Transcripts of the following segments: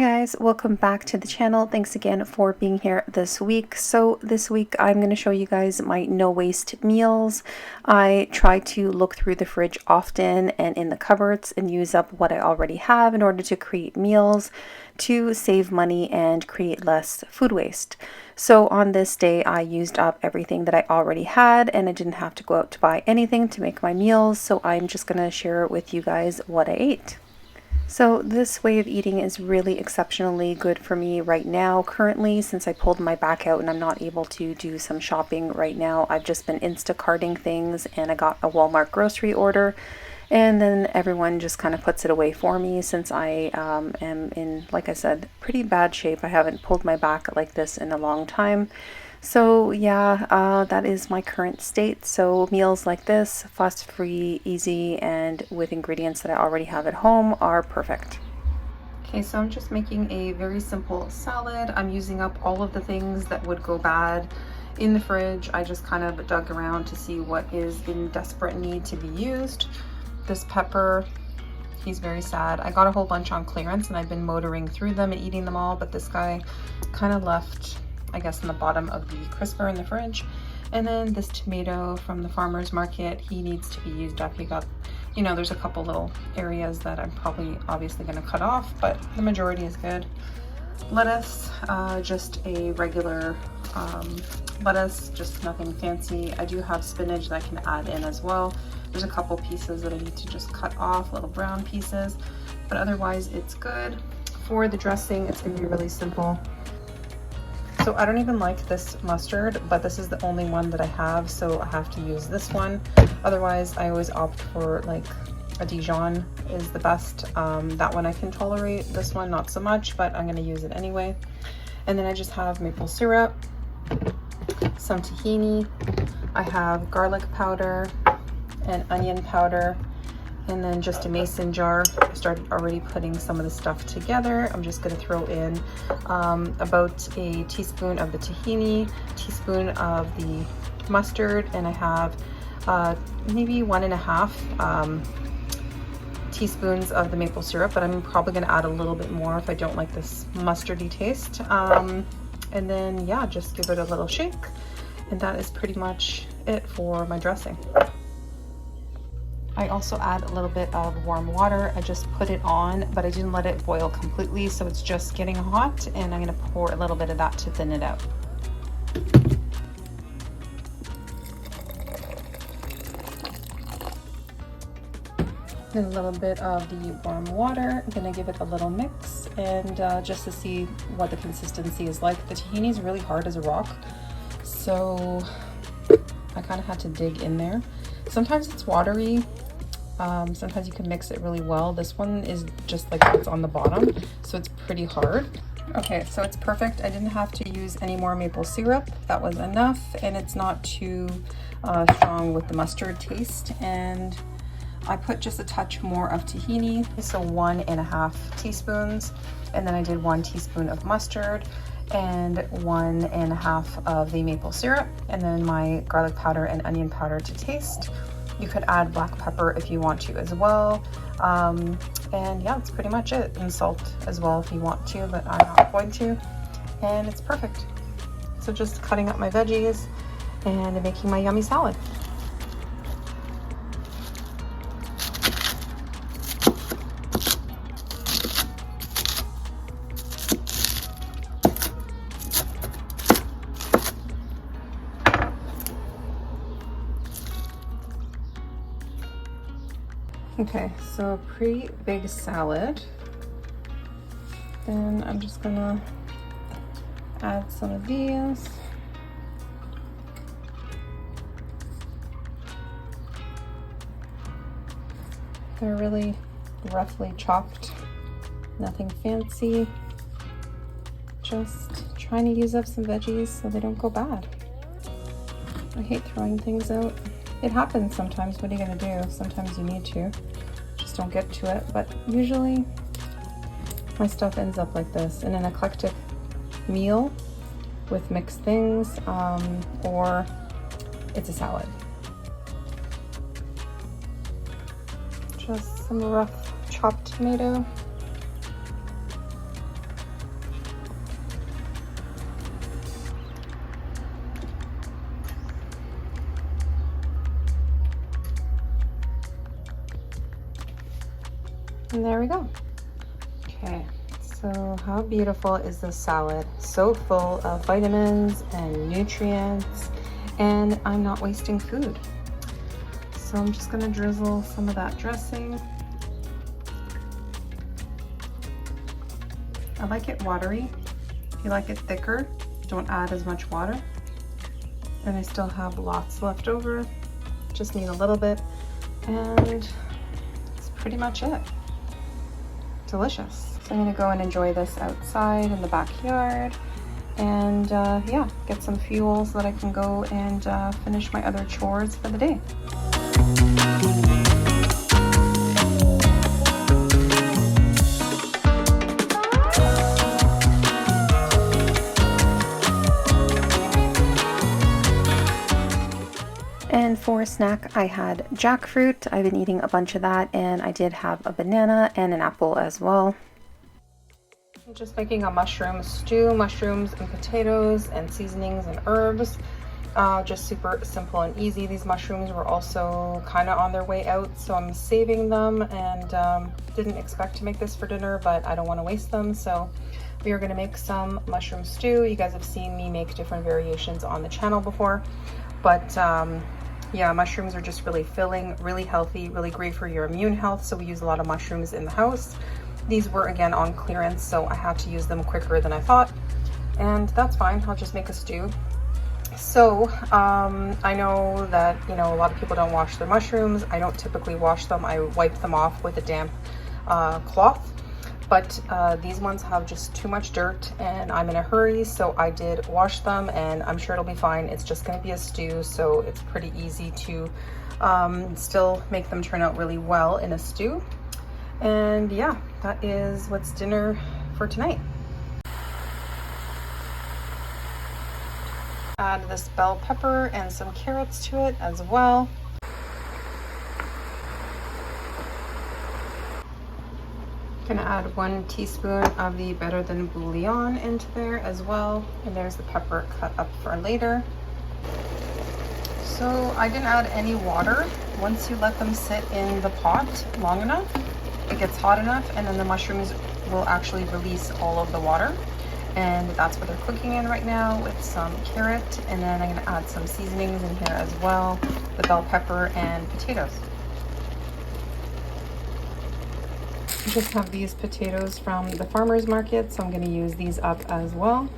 Hi guys, welcome back to the channel. Thanks again for being here this week. So this week I'm going to show you guys my no waste meals. I try to look through the fridge often and in the cupboards and use up what I already have in order to create meals to save money and create less food waste. So on this day I used up everything that I already had and I didn't have to go out to buy anything to make my meals, so I'm just going to share with you guys what I ate. So this way of eating is really exceptionally good for me right now. Currently, since I pulled my back out and I'm not able to do some shopping right now, I've just been Instacarting things and I got a Walmart grocery order. And then everyone just kind of puts it away for me since I am in, like I said, pretty bad shape. I haven't pulled my back like this in a long time. So yeah, that is my current state. So meals like this, fuss-free, easy, and with ingredients that I already have at home are perfect. Okay, so I'm just making a very simple salad. I'm using up all of the things that would go bad in the fridge. I just kind of dug around to see what is in desperate need to be used. This pepper, he's very sad. I got a whole bunch on clearance and I've been motoring through them and eating them all, but this guy kind of left, I guess, in the bottom of the crisper in the fridge. And then this tomato from the farmer's market, he needs to be used up. He got, you know, there's a couple little areas that I'm probably obviously going to cut off, but the majority is good. Lettuce, just a regular lettuce, just nothing fancy. I do have spinach that I can add in as well. There's a couple pieces that I need to just cut off, little brown pieces, but otherwise it's good. For the dressing, it's going to be really simple. So I don't even like this mustard, but this is the only one that I have, so I have to use this one. Otherwise, I always opt for like a Dijon is the best. That one I can tolerate, this one not so much, but I'm gonna use it anyway. And then I just have maple syrup, some tahini, I have garlic powder and onion powder, and then just a mason jar. I started already putting some of the stuff together. I'm just going to throw in about a teaspoon of the tahini, teaspoon of the mustard, and I have maybe 1.5 teaspoons of the maple syrup, but I'm probably going to add a little bit more if I don't like this mustardy taste. And then yeah, just give it a little shake, and that is pretty much it for my dressing. I also add a little bit of warm water. I just put it on, but I didn't let it boil completely, so it's just getting hot, and I'm going to pour a little bit of that to thin it out. Then a little bit of the warm water. I'm going to give it a little mix, and just to see what the consistency is like. The tahini is really hard as a rock, so I kind of had to dig in there. Sometimes it's watery. Sometimes you can mix it really well. This one is just like it's on the bottom, so it's pretty hard. Okay, so it's perfect. I didn't have to use any more maple syrup. That was enough, and it's not too strong with the mustard taste. And I put just a touch more of tahini, so 1.5 teaspoons, and then I did 1 teaspoon of mustard and 1.5 of the maple syrup, and then my garlic powder and onion powder to taste. You could add black pepper if you want to as well. And yeah, that's pretty much it. And salt as well if you want to, but I'm not going to. And it's perfect. So just cutting up my veggies and making my yummy salad. Okay, so a pretty big salad. Then I'm just gonna add some of these. They're really roughly chopped, nothing fancy. Just trying to use up some veggies so they don't go bad. I hate throwing things out. It happens sometimes. What are you gonna do? Sometimes you need to. Just don't get to it. But usually my stuff ends up like this, in an eclectic meal with mixed things, or it's a salad. Just some rough chopped tomato. And there we go. Okay, so how beautiful is this salad? So full of vitamins and nutrients, and I'm not wasting food. So I'm just gonna drizzle some of that dressing. I like it watery. If you like it thicker, don't add as much water. And I still have lots left over. Just need a little bit, and that's pretty much it. Delicious. So I'm gonna go and enjoy this outside in the backyard, and yeah, get some fuel so that I can go and finish my other chores for the day. And for a snack, I had jackfruit. I've been eating a bunch of that, and I did have a banana and an apple as well. I'm just making a mushroom stew, mushrooms and potatoes and seasonings and herbs. Just super simple and easy. These mushrooms were also kind of on their way out, so I'm saving them, and didn't expect to make this for dinner, but I don't want to waste them, so we are going to make some mushroom stew. You guys have seen me make different variations on the channel before, but yeah, mushrooms are just really filling, really healthy, really great for your immune health, so we use a lot of mushrooms in the house. These were again on clearance, so I had to use them quicker than I thought, and that's fine. I'll just make a stew. So I know that, you know, a lot of people don't wash their mushrooms. I don't typically wash them. I wipe them off with a damp cloth, but these ones have just too much dirt, and I'm in a hurry, so I did wash them, and I'm sure it'll be fine. It's just going to be a stew, so it's pretty easy to still make them turn out really well in a stew. And yeah, that is what's dinner for tonight. Add this bell pepper and some carrots to it as well. Gonna add 1 teaspoon of the Better Than bouillon into there as well, and there's the pepper cut up for later. So I didn't add any water. Once you let them sit in the pot long enough, it gets hot enough, and then the mushrooms will actually release all of the water. And that's what they're cooking in right now, with some carrot, and then I'm going to add some seasonings in here as well, the bell pepper and potatoes. I just have these potatoes from the farmer's market, so I'm going to use these up as well.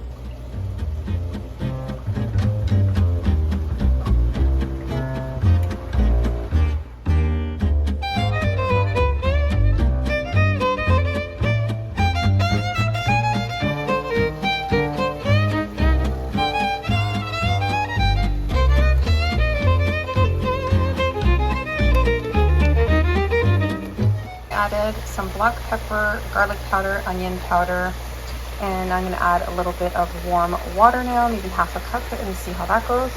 Added some black pepper, garlic powder, onion powder, and I'm going to add a little bit of warm water now, maybe half a cup, and see how that goes.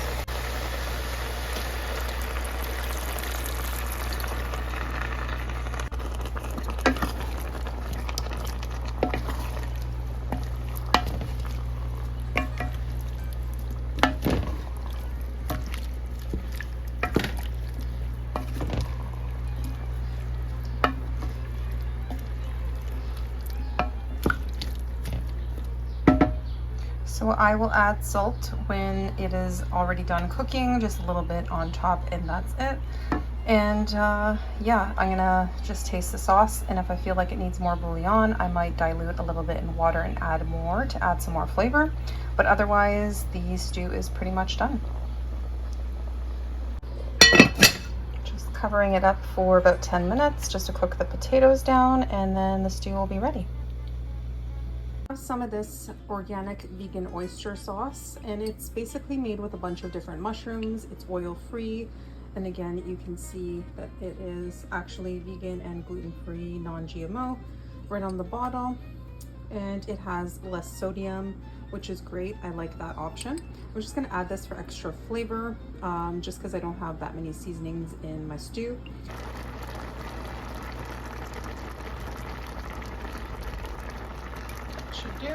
So I will add salt when it is already done cooking, just a little bit on top, and that's it. And yeah, I'm gonna just taste the sauce, and if I feel like it needs more bouillon, I might dilute a little bit in water and add more to add some more flavor. But otherwise, the stew is pretty much done. Just covering it up for about 10 minutes just to cook the potatoes down, and then the stew will be ready. Some of this organic vegan oyster sauce, and it's basically made with a bunch of different mushrooms. It's oil free, and again, you can see that it is actually vegan and gluten-free, non-GMO right on the bottle, and it has less sodium, which is great. I like that option. I'm just going to add this for extra flavor, just because I don't have that many seasonings in my stew. Do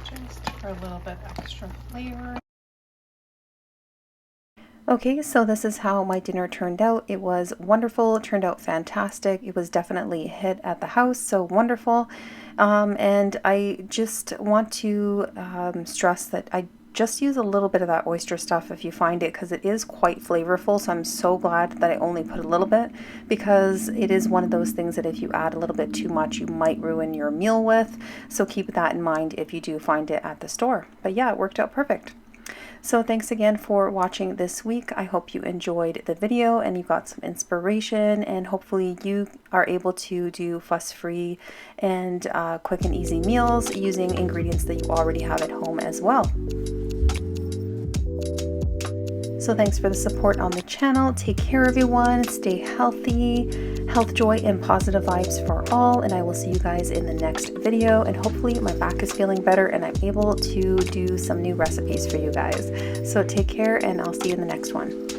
just for a little bit extra flavor. Okay, so this is how my dinner turned out. It was wonderful, it turned out fantastic. It was definitely a hit at the house, so wonderful. And I just want to stress that I just use a little bit of that oyster stuff if you find it, because it is quite flavorful. So I'm so glad that I only put a little bit, because it is one of those things that if you add a little bit too much, you might ruin your meal with. So keep that in mind if you do find it at the store. But yeah, it worked out perfect. So thanks again for watching this week. I hope you enjoyed the video and you got some inspiration, and hopefully you are able to do fuss-free and quick and easy meals using ingredients that you already have at home as well. So thanks for the support on the channel. Take care, everyone. Stay healthy. Health, joy, and positive vibes for all. And I will see you guys in the next video. And hopefully my back is feeling better and I'm able to do some new recipes for you guys. So take care, and I'll see you in the next one.